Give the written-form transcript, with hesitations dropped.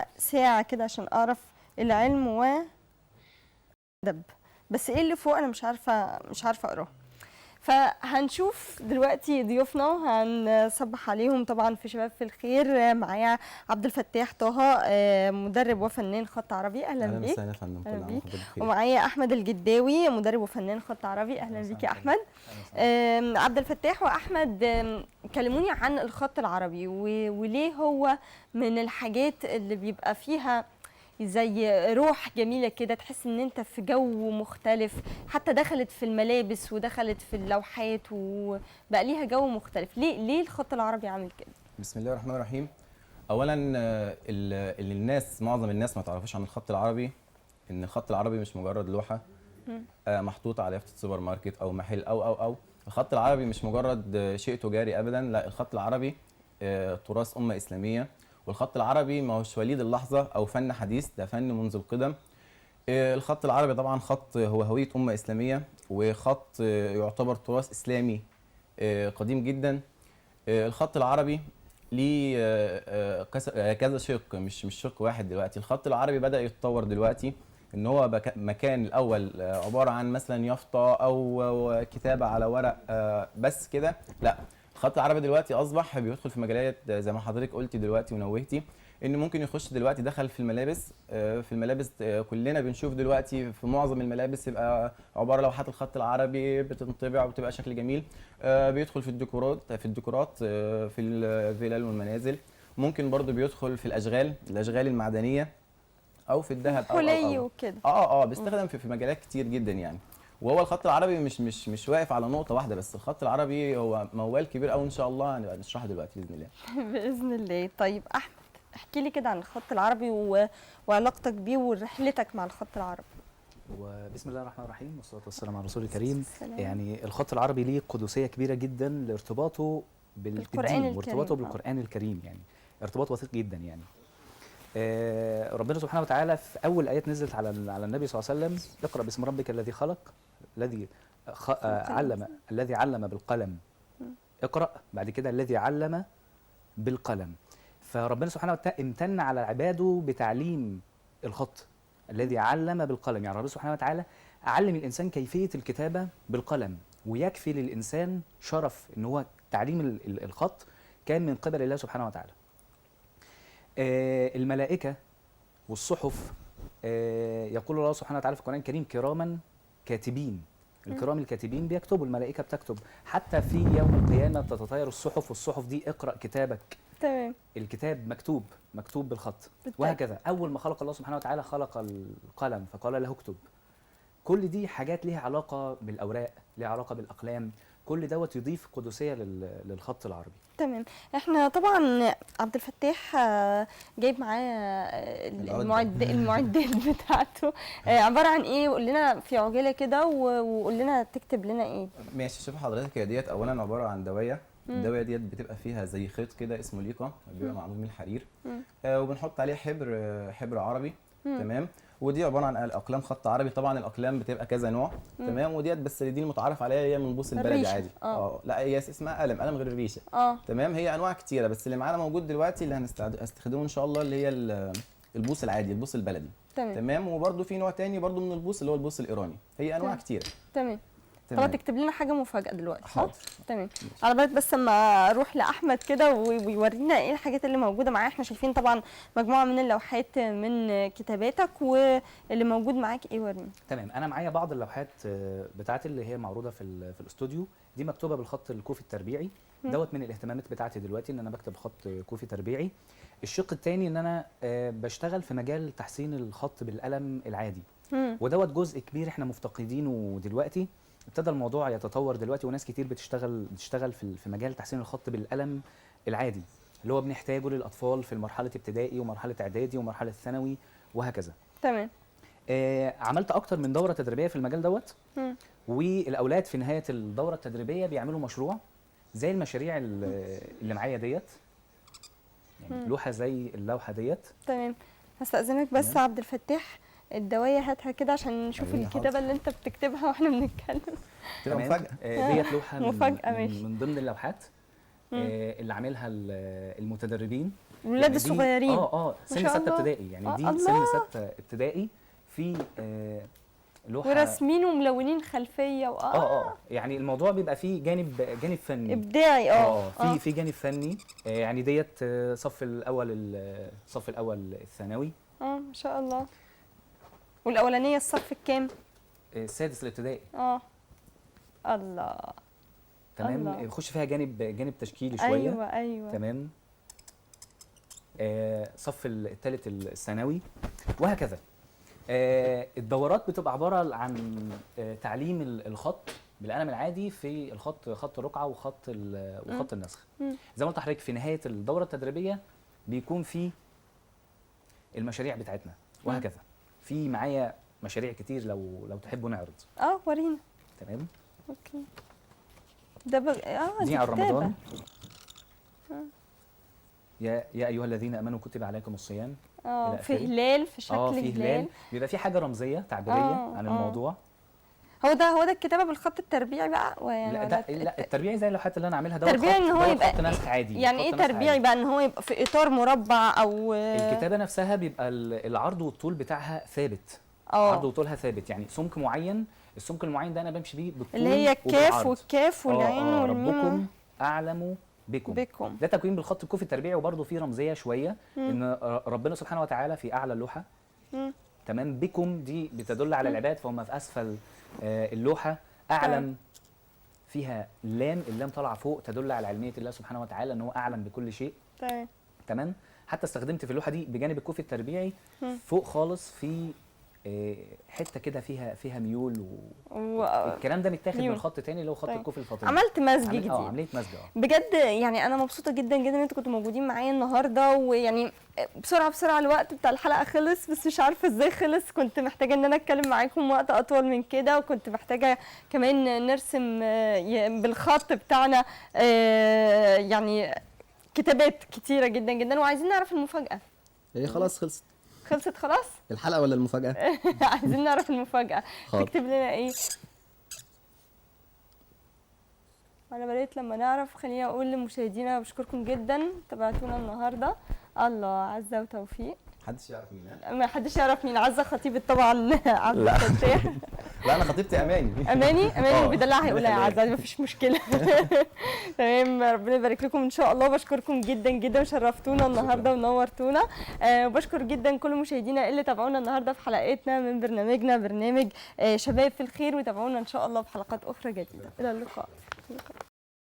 معايا ساعة كده عشان أعرف العلم وأدب، بس إيه اللي فوق أنا مش عارفة أقراه. فهنشوف دلوقتي ضيوفنا، هنصبح عليهم طبعا في شباب في الخير. معايا عبد الفتاح طه، مدرب وفنان خط عربي، اهلا بيك. اهلا وسهلا يا فندم، كل عام وحضرتك بخير. ومعايا احمد الجداوي، مدرب وفنان خط عربي، اهلا بيك يا احمد. عبد الفتاح واحمد، كلموني عن الخط العربي وليه هو من الحاجات اللي بيبقى فيها زي روح جميلة كده، تحس ان انت في جو مختلف، حتى دخلت في الملابس ودخلت في اللوحات وبقى ليها جو مختلف. ليه الخط العربي عامل كده؟ بسم الله الرحمن الرحيم. اولا اللي معظم الناس ما تعرفوش عن الخط العربي ان الخط العربي مش مجرد لوحة محطوطة على يافطة سوبر ماركت او محل او الخط العربي مش مجرد شيء تجاري ابدا، لا، الخط العربي تراث امة اسلامية، والخط العربي ما هوش وليد اللحظة او فن حديث، ده فن منذ القدم. الخط العربي طبعا خط هو هوية أمة إسلامية، وخط يعتبر تراث إسلامي قديم جدا. الخط العربي ليه كذا شق، مش شق واحد. دلوقتي الخط العربي بدأ يتطور دلوقتي، ان هو مكان الاول عباره عن مثلا يافطه او كتابه على ورق بس كده، لا، الخط العربي دلوقتي اصبح بيدخل في مجالات زي ما حضرتك قلتي دلوقتي ونوهتي، ان ممكن يخش دلوقتي دخل في الملابس. كلنا بنشوف دلوقتي في معظم الملابس يبقى عباره لوحات الخط العربي بتنطبع وبتبقى شكل جميل. بيدخل في الديكورات في الفلل والمنازل. ممكن برضو بيدخل في الاشغال المعدنيه او في الذهب حلي وكده. بيستخدم في مجالات كتير جدا يعني. وهو الخط العربي مش واقف على نقطه واحده بس، الخط العربي هو موال كبير قوي، ان شاء الله هنبقى نشرحه دلوقتي باذن الله. باذن الله. طيب احمد، احكي لي كده عن الخط العربي وعلاقتك بيه ورحلتك مع الخط العربي. وبسم الله الرحمن الرحيم والصلاه والسلام على رسول الكريم. يعني الخط العربي ليه قدسيه كبيره جدا لارتباطه بالدين وارتباطه بالقران الكريم، يعني ارتباط وثيق جدا يعني. ربنا سبحانه وتعالى في اول ايات نزلت على النبي صلى الله عليه وسلم: اقرا باسم ربك الذي خلق، الذي علم بالقلم. اقرا، بعد كده الذي علم بالقلم. فربنا سبحانه وتعالى امتن على عباده بتعليم الخط الذي علم بالقلم. يعني ربنا سبحانه وتعالى علم الانسان كيفيه الكتابه بالقلم، ويكفي للانسان شرف ان هو تعليم الخط كان من قبل الله سبحانه وتعالى. الملائكة والصحف، يقول الله سبحانه وتعالى في القرآن الكريم: كراما كاتبين. الكرام الكاتبين بيكتبوا، الملائكة بتكتب. حتى في يوم القيامة تتطاير الصحف، والصحف دي اقرأ كتابك. تمام. الكتاب مكتوب بالخط. وهكذا أول ما خلق الله سبحانه وتعالى خلق القلم فقال له اكتب. كل دي حاجات ليها علاقة بالأوراق، ليها علاقة بالأقلام، كل دوت يضيف قدسية للخط العربي. تمام. احنا طبعا عبد الفتاح جايب معاه المعدات بتاعته، عباره عن ايه؟ قول لنا في عجاله كده وقول لنا تكتب لنا ايه. ماشي، شوف حضرتك، هي ديت اولا عباره عن دوايه. الدوايه ديت بتبقى فيها زي خيط كده اسمه ليقه، بيبقى معمول من الحرير، وبنحط عليه حبر عربي. تمام. ودي عباره عن اقلام خط عربي. طبعا الاقلام بتبقى كذا نوع. تمام. وديت بس دي المتعارف عليها هي من بوص البلدي عادي. لا، هي اسمها قلم غير الريشه. تمام. هي انواع كتيره، بس اللي معانا موجود دلوقتي اللي هنستخدمه ان شاء الله اللي هي البوص العادي، البوص البلدي. تمام. وبرده في نوع تاني برده من البوص اللي هو البوص الايراني. هي انواع كتيره. تمام. خلاص، تكتب لنا حاجه مفاجاه دلوقتي. حاضر. تمام. على بالك بس اما اروح لاحمد كده ويورينا ايه الحاجات اللي موجوده معاه. احنا شايفين طبعا مجموعه من اللوحات من كتاباتك، واللي موجود معاك ايه؟ ورينا. تمام. انا معايا بعض اللوحات بتاعتي اللي هي معروضه في الاستوديو، دي مكتوبه بالخط الكوفي التربيعي. دوت من الاهتمامات بتاعتي دلوقتي، ان انا بكتب خط كوفي تربيعي. الشق الثاني ان انا بشتغل في مجال تحسين الخط بالقلم العادي، ودوت جزء كبير احنا مفتقدينه دلوقتي. ابتدى الموضوع يتطور دلوقتي، وناس كتير بتشتغل في مجال تحسين الخط بالقلم العادي، اللي هو بنحتاجه للاطفال في مرحله ابتدائي ومرحله اعدادي ومرحله ثانوي وهكذا. تمام. عملت اكتر من دوره تدريبيه في المجال دوت، والاولاد في نهايه الدوره التدريبيه بيعملوا مشروع زي المشاريع اللي معايا ديت، يعني لوحه زي اللوحه ديت. تمام. هستأذنك بس عبد الفتاح، الدوايه هاتها كده عشان نشوف الكتابه اللي انت بتكتبها واحنا بنتكلم. تمام. ديت لوحه مفاجاه. من ضمن اللوحات اللي عاملها المتدربين الولاد يعني دي- الصغيرين. سن شاء 6 الله. ابتدائي، يعني دي الله. سن 6 ابتدائي في لوحه. ورسمين وملونين خلفيه يعني الموضوع بيبقى فيه جانب فني ابداعي. في جانب فني. يعني ديت الصف الاول الثانوي. ما شاء الله. والاولانيه الصف الكام؟ السادس الابتدائي. الله. تمام. الله. بيخش فيها جانب تشكيلي شويه. ايوه. تمام. صف الثالث الثانوي وهكذا. الدورات بتبقى عباره عن تعليم الخط بالقلم العادي في خط الرقعه وخط النسخ. زي ما قلت لحضرتك في نهايه الدوره التدريبيه بيكون في المشاريع بتاعتنا وهكذا. في معايا مشاريع كتير لو تحبوا نعرض. ورينا. تمام. اوكي. ده دي على كتابة. رمضان. يا ايها الذين امنوا كتب عليكم الصيام. إلى في آخره. هلال، في شكل في هلال بيبقى في حاجه رمزيه تعبيريه عن الموضوع. هو ده الكتابه بالخط التربيعي بقى لا التربيعي زي اللوحات اللي انا عاملها ده التربيعي ان هو يبقى خط نسخ عادي. يعني ايه تربيعي بقى؟ ان هو يبقى في اطار مربع او الكتابه نفسها بيبقى العرض والطول بتاعها ثابت. عرض وطولها ثابت، يعني سمك معين. السمك المعين ده انا بمشي بيه بالطول اللي هي الكاف وبالعرض. والكاف والعين والميم. ربكم اعلم بكم. ده تكوين بالخط الكوفي التربيعي، وبرده فيه رمزيه شويه ان ربنا سبحانه وتعالى في اعلى اللوحه. تمام. بكم دي بتدل على العباد، فهم في اسفل اللوحه. اعلم فيها اللام طالعه فوق تدل على علميه الله سبحانه وتعالى ان هو اعلم بكل شيء. تمام. حتى استخدمت في اللوحه دي بجانب الكوفي التربيعي فوق خالص في حته كده فيها ميول الكلام ده متاخد من خط تاني اللي هو خط الكوفي الفاطمي. عملت مزج جديد. عمليه مزج. بجد يعني انا مبسوطه جدا جدا ان انتوا كنتوا موجودين معايا النهارده، ويعني بسرعه الوقت بتاع الحلقه خلص، بس مش عارفه ازاي خلص. كنت محتاجه ان انا اتكلم معاكم وقت اطول من كده، وكنت محتاجه كمان نرسم بالخط بتاعنا يعني كتابات كتيره جدا جدا. وعايزين نعرف المفاجاه. هي خلاص خلصت خلاص؟ الحلقه ولا المفاجاه؟ عايزين نعرف المفاجاه. تكتب لنا ايه؟ انا بريت لما نعرف. خليني اقول لمشاهدينا بشكركم جدا تابعتونا النهارده. الله. عزه وتوفيق. محدش يعرف مين. ما حدش يعرف مين. عزه خطيبه طبعا عبد الفتاح. لا انا خطيبتي اماني. اماني بيدلعها يقولها يا عزه، ما فيش مشكله. تمام. ربنا يبارك لكم ان شاء الله. بشكركم جدا جدا وشرفتونا النهارده ونورتونا. وبشكر جدا كل مشاهدينا اللي تابعونا النهارده في حلقتنا من برنامج شباب في الخير. وتابعونا ان شاء الله في حلقات اخرى جديده. الى اللقاء.